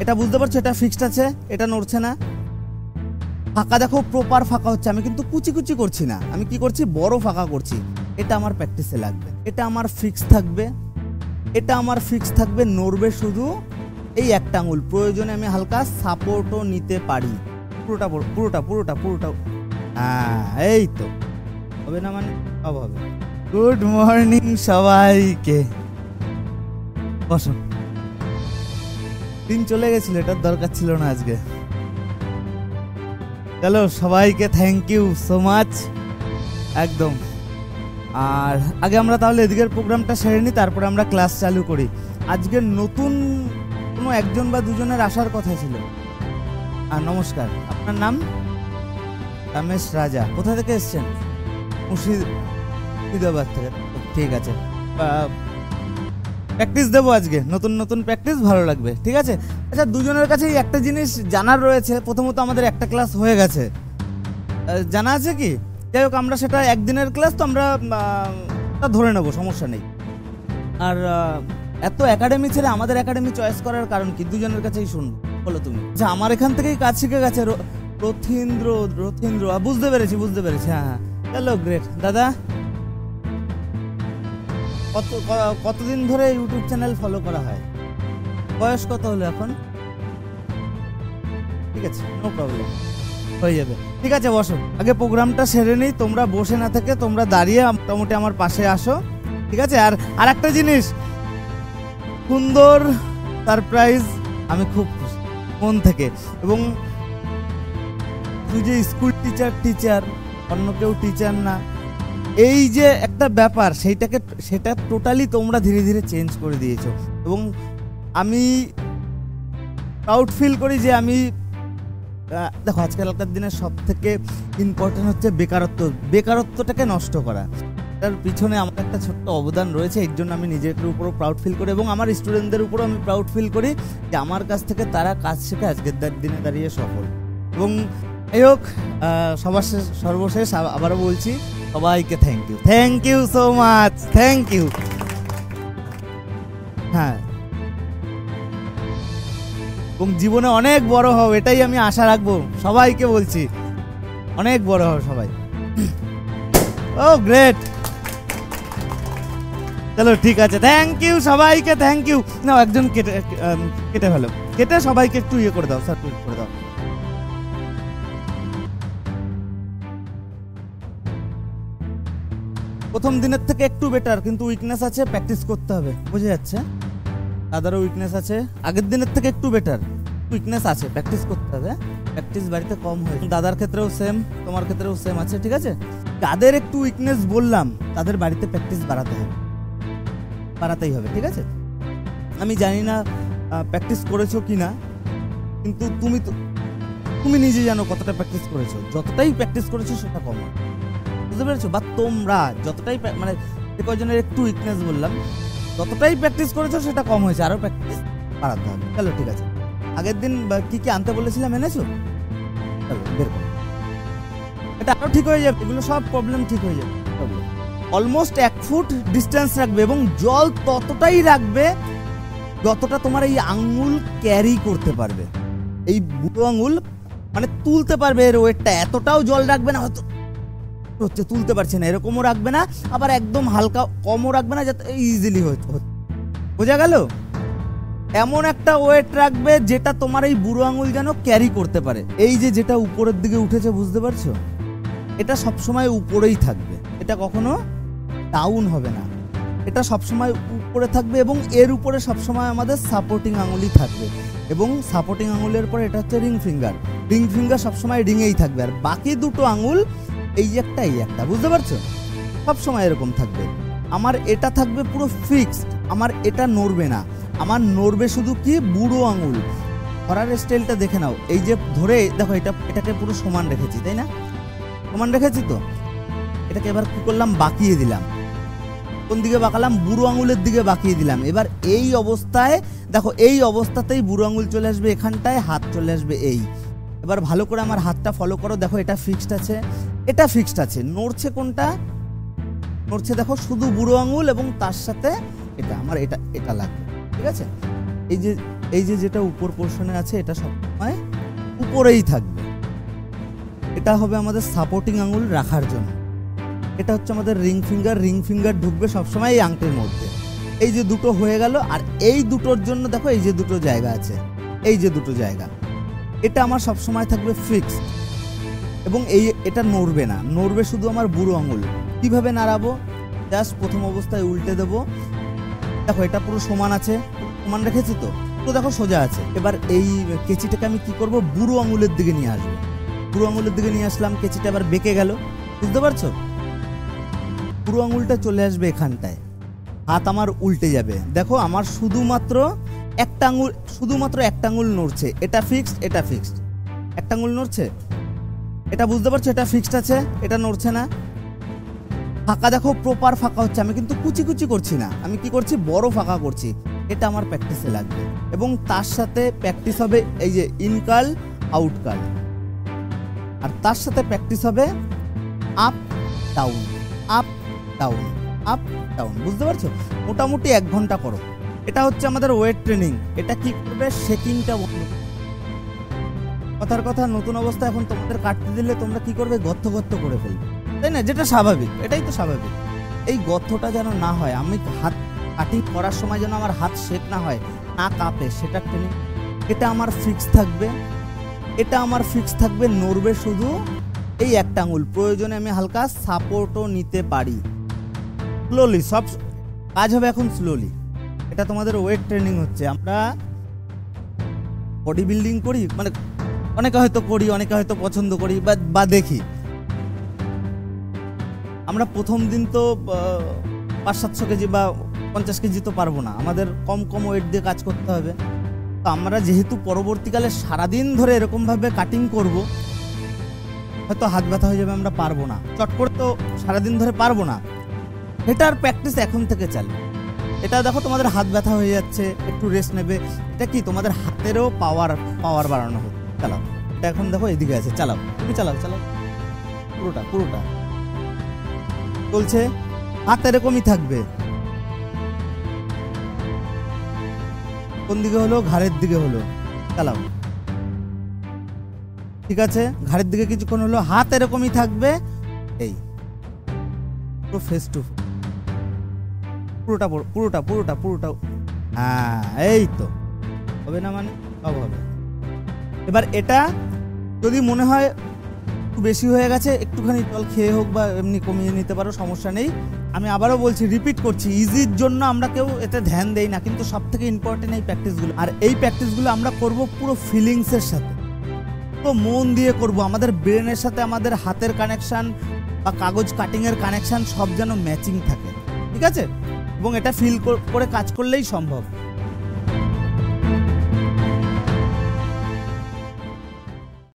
এটা বুঝতে পারছো, এটা ফিক্সড আছে, এটা নড়ছে না। ফাঁকা দেখো প্রপার ফাঁকা হচ্ছে, আমি কিন্তু কুচি কুচি করছি না, আমি কি করছি বড় ফাঁকা করছি। এটা আমার প্র্যাকটিসে লাগবে, এটা আমার ফিক্স থাকবে, এটা আমার ফিক্স থাকবে, নড়বে শুধু এই একটা আঙুল, প্রয়োজনে আমি হালকা সাপোর্টও নিতে পারি। পুরোটা পুরোটা পুরোটা পুরোটা, হ্যাঁ এই তো হবে না, মানে সব হবে। গুড মর্নিং সবাইকে, বসো। দিন চলে গেছিল, এটার দরকার ছিল না আজকে। চলো সবাইকে থ্যাংক ইউ সো মাচ একদম। আর আগে আমরা তাহলে এদিকের প্রোগ্রামটা সেরে নিই, তারপরে আমরা ক্লাস চালু করি। আজকে নতুন কোনো একজন বা দুজনের আসার কথা ছিল। আর নমস্কার, আপনার নাম? রমেশ রাজা। কোথা থেকে এসছেন? মুর্শিদাবাদ থেকে। ঠিক আছে, প্র্যাকটিস দেবো আজকে, নতুন নতুন প্র্যাকটিস, ভালো লাগবে, ঠিক আছে। আচ্ছা, দুজনের কাছেই একটা জিনিস জানার রয়েছে। প্রথমত আমাদের একটা ক্লাস হয়ে গেছে, জানা আছে কি? যাই হোক, আমরা সেটা একদিনের ক্লাস, তো আমরা ধরে নেবো, সমস্যা নেই। আর এত একাডেমি ছেড়ে আমাদের একাডেমি চয়েস করার কারণ কি? দুজনের কাছেই শুনবো, বলো তুমি। আচ্ছা, আমার এখান থেকেই কাজ শিখে গেছে রথীন্দ্র। বুঝতে পেরেছি। হ্যাঁ হ্যাঁ, চলো গ্রেট। দাদা কতদিন ধরে ইউটিউব চ্যানেল ফলো করা হয়? বয়স কত হলো এখন? ঠিক আছে, নো প্রবলেম, হয়ে যাবে। ঠিক আছে, বসো, আগে প্রোগ্রামটা সেরে নিই। তোমরা বসে না থেকে তোমরা দাঁড়িয়ে মোটামুটি আমার পাশে আসো, ঠিক আছে। আর একটা জিনিস, সুন্দর সারপ্রাইজ, আমি খুব খুশি মন থেকে। এবং তুই যে স্কুল টিচার, অন্য কেউ টিচার না, এই যে একটা ব্যাপার, সেটা টোটালি তোমরা ধীরে ধীরে চেঞ্জ করে দিয়েছো। এবং আমি প্রাউড ফিল করি যে আমি, দেখো আজকালকার দিনে সব থেকে ইম্পর্টেন্ট হচ্ছে বেকারত্বটাকে নষ্ট করা। তার পিছনে আমার একটা ছোট্ট অবদান রয়েছে, এর জন্য আমি নিজের উপরও প্রাউড ফিল করি এবং আমার স্টুডেন্টদের উপরও আমি প্রাউড ফিল করি যে আমার কাছ থেকে তারা কাজ শিখে আজকের দিনে দাঁড়িয়ে সফল। এবং এই হোক, সর্বশেষ আবারও বলছি, সবাইকে thank you so much, thank you. হ্যাঁ, এবং জীবনে অনেক বড় হও, এটাই আমি আশা রাখবো। সবাইকে বলছি, অনেক বড় হও সবাই। ও গ্রেট, চলো ঠিক আছে, থ্যাংক ইউ সবাইকে, থ্যাংক ইউ। না, একজন কেটে ফেলো, কেটে সবাইকে একটু ইয়ে করে দাও, স্যার করে দাও। প্রথম দিনের থেকে একটু বেটার, কিন্তু উইকনেস আছে, প্র্যাকটিস করতে হবে, বোঝা যাচ্ছে। দাদারও উইকনেস আছে, আগের দিনের থেকে একটু বেটার, উইকনেস আছে, প্র্যাকটিস করতে হবে। প্র্যাকটিস বাড়িতে কম হয়, দাদার ক্ষেত্রেও সেম, তোমার ক্ষেত্রেও সেম আছে, ঠিক আছে। যাদের একটু উইকনেস বললাম, তাদের বাড়িতে প্র্যাকটিস বাড়াতেই হবে, ঠিক আছে। আমি জানি না প্র্যাকটিস করেছো কি না, কিন্তু তুমি নিজে জানো কতটা প্র্যাকটিস করেছো। যতটাই প্র্যাকটিস করেছো সেটা কম, বুঝতে পেরেছো? বা তোমরা যতটাই, মানে যে কয়জনের একটু উইকনেস বললাম, যতটাই প্র্যাকটিস করেছো সেটা কম হয়েছে, আরো প্র্যাকটিস বাড়াতে হবে। চলো ঠিক আছে, আগের দিন কি কি আনতে বলেছিলাম এনেছো? চলো বের করো, এটা আরো ঠিক হয়ে যাবে, এগুলো সব প্রবলেম ঠিক হয়ে যাবে। অলমোস্ট 1 ফুট ডিস্টেন্স রাখবে এবং জল ততটাই রাখবে যতটা তোমার এই আঙ্গুল ক্যারি করতে পারবে। এই বুড়ো আঙ্গুল মানে তুলতে পারবে, এর ওয়েটটা এতটাও জল রাখবে না, হচ্ছে তুলতে পারছে না এরকমও রাখবে না, আবার একদম হালকা কমও রাখবে না, যাতে ইজিলি বোঝা গেল। এমন একটা ওয়েট রাখবে যেটা তোমার এই বুড়ো আঙুল যেন ক্যারি করতে পারে। এই যে যেটা উপরের দিকে উঠেছে, বুঝতে পারছো? এটা সবসময় উপরেই থাকবে, এটা কখনো ডাউন হবে না, এটা সবসময় উপরে থাকবে এবং এর উপরে সবসময় আমাদের সাপোর্টিং আঙুলই থাকবে। এবং সাপোর্টিং আঙুলের পরে এটা হচ্ছে রিং ফিঙ্গার সবসময় রিংয়েই থাকবে, আর বাকি দুটো আঙুল এই একটা, বুঝতে পারছো? সবসময় এরকম থাকবে। আমার এটা থাকবে পুরো ফিক্সড, আমার এটা নড়বে না, আমার নড়বে শুধু কি বুড়ো আঙুল। ধরার স্টাইলটা দেখে নাও, এই যে ধরে দেখো, এটাকে পুরো সমান রেখেছি, তাই না? সমান রেখেছি তো, এটাকে এবার কি করলাম, বাঁকিয়ে দিলাম। কোন দিকে বাঁকালাম? বুড়ো আঙুলের দিকে বাঁকিয়ে দিলাম। এবার এই অবস্থায় দেখো, এই অবস্থাতেই বুড়ো আঙুল চলে আসবে এখানটায়, হাত চলে আসবে এই। এবার ভালো করে আমার হাতটা ফলো করো, দেখো এটা ফিক্সড আছে, এটা ফিক্সড আছে। নড়ছে কোনটা? নড়ছে দেখো শুধু বুড়ো আঙুল এবং তার সাথে এটা, আমার এটা লাগবে, ঠিক আছে। এই যে এই যে যেটা উপর পোর্শনে আছে এটা সবসময় উপরেই থাকবে। এটা হবে আমাদের সাপোর্টিং আঙুল রাখার জন্য। এটা হচ্ছে আমাদের রিং ফিঙ্গার ঢুকবে সবসময় এই আংটির মধ্যে। এই যে দুটো হয়ে গেল, আর এই দুটোর জন্য দেখো এই যে দুটো জায়গা আছে, এই যে দুটো জায়গা, এটা আমার সবসময় থাকবে ফিক্সড এবং এটা নড়বে না, নড়বে শুধু আমার বুড়ো আঙুল। কিভাবে নাড়াবো? জাস্ট প্রথম অবস্থায় উল্টে দেবো, দেখো এটা পুরো সমান আছে, সমান রেখেছি তো, তো দেখো সোজা আছে। এবার এই কেচিটাকে আমি কি করব, বুড়ো আঙুলের দিকে নিয়ে আসবো। বুড়ো আঙুলের দিকে নিয়ে আসলাম, কেচিটা এবার বেঁকে গেল, বুঝতে পারছো? বুড়ো আঙুলটা চলে আসবে এখানটায়, হাত আমার উল্টে যাবে। দেখো আমার শুধুমাত্র একটা আঙুল নড়ছে, এটা ফিক্সড, এটা ফিক্সড, একটা আঙুল নড়ছে, এটা বুঝতে পারছো? এটা ফিক্সড আছে, এটা নড়ছে না। ফাঁকা দেখো, প্রপার ফাঁকা হচ্ছে, আমি কিন্তু কুচি কুচি করছি না, আমি কি করছি, বড় ফাঁকা করছি। এটা আমার প্র্যাকটিসে লাগবে এবং তার সাথে প্র্যাকটিস হবে এই যে ইনকাল আউট কাল, আর তার সাথে প্র্যাকটিস হবে up down, up down, up down, বুঝতে পারছো? মোটামুটি 1 ঘন্টা করো। এটা হচ্ছে আমাদের ওয়েট ট্রেনিং। এটা কি করবে, শেকিংটা বন্ধ। কথার কথা, নতুন অবস্থা এখন তোমাদের কাটতে দিলে তোমরা কি করবে, গর্ত করে ফেলবে, তাই না? যেটা স্বাভাবিক, এটাই তো স্বাভাবিক। এই গর্তটা যেন না হয়, আমি হাত কাটিং করার সময় যেন আমার হাত শেক না হয়, না কাঁপে, সেটা ট্রেনিং। এটা আমার ফিক্স থাকবে, এটা আমার ফিক্স থাকবে, নড়বে শুধু এই একটা আঙুল। প্রয়োজনে আমি হালকা সাপোর্টও নিতে পারি। স্লোলি সব কাজ হবে এখন, স্লোলি। এটা তোমাদের ওয়েট ট্রেনিং হচ্ছে। আমরা বডি বিল্ডিং করি, মানে অনেকে হয়তো করি, অনেকে হয়তো পছন্দ করি বা দেখি। আমরা প্রথম দিন তো 500-700 কেজি বা 50 কেজি তো পারবো না, আমাদের কম ওয়েট দিয়ে কাজ করতে হবে। তো আমরা যেহেতু পরবর্তীকালে সারাদিন ধরে এরকমভাবে কাটিং করব, হয়তো হাত ব্যথা হয়ে যাবে, আমরা পারবো না, চট করে তো সারাদিন ধরে পারবো না। এটার প্র্যাকটিস এখন থেকে চালবে। এটা দেখো তোমাদের হাত ব্যথা হয়ে যাচ্ছে, একটু রেস্ট নেবে, এটা কি তোমাদের হাতেরও পাওয়ার বাড়ানো হচ্ছে। চালাও, এটা এখন দেখো এদিকে আছে, চালাও, তুমি চালাও পুরোটা চলছে, হাত এরকমই থাকবে। কোন দিকে হলো, ঘাড়ের দিকে হলো, চালাও, ঠিক আছে? ঘাড়ের দিকে কিছুক্ষণ হলো, হাত এরকমই থাকবে, এই পুরো ফেস টু পুরোটা। হ্যাঁ, এই তো হবে না, মানে সব হবে। এবার এটা যদি মনে হয় একটু বেশি হয়ে গেছে, একটুখানি জল খেয়ে হোক বা এমনি কমিয়ে নিতে পারো, সমস্যা নেই। আমি আবারও বলছি, রিপিট করছি, ইজির জন্য আমরা কেউ এতে ধ্যান দেই না, কিন্তু সব থেকে ইম্পর্টেন্ট এই প্র্যাকটিসগুলো। আর এই প্র্যাকটিসগুলো আমরা করব পুরো ফিলিংসের সাথে, তো মন দিয়ে করব। আমাদের ব্রেনের সাথে আমাদের হাতের কানেকশান বা কাগজ কাটিংয়ের কানেকশান সব যেন ম্যাচিং থাকে, ঠিক আছে? এবং এটা ফিল করে কাজ করলেই সম্ভব।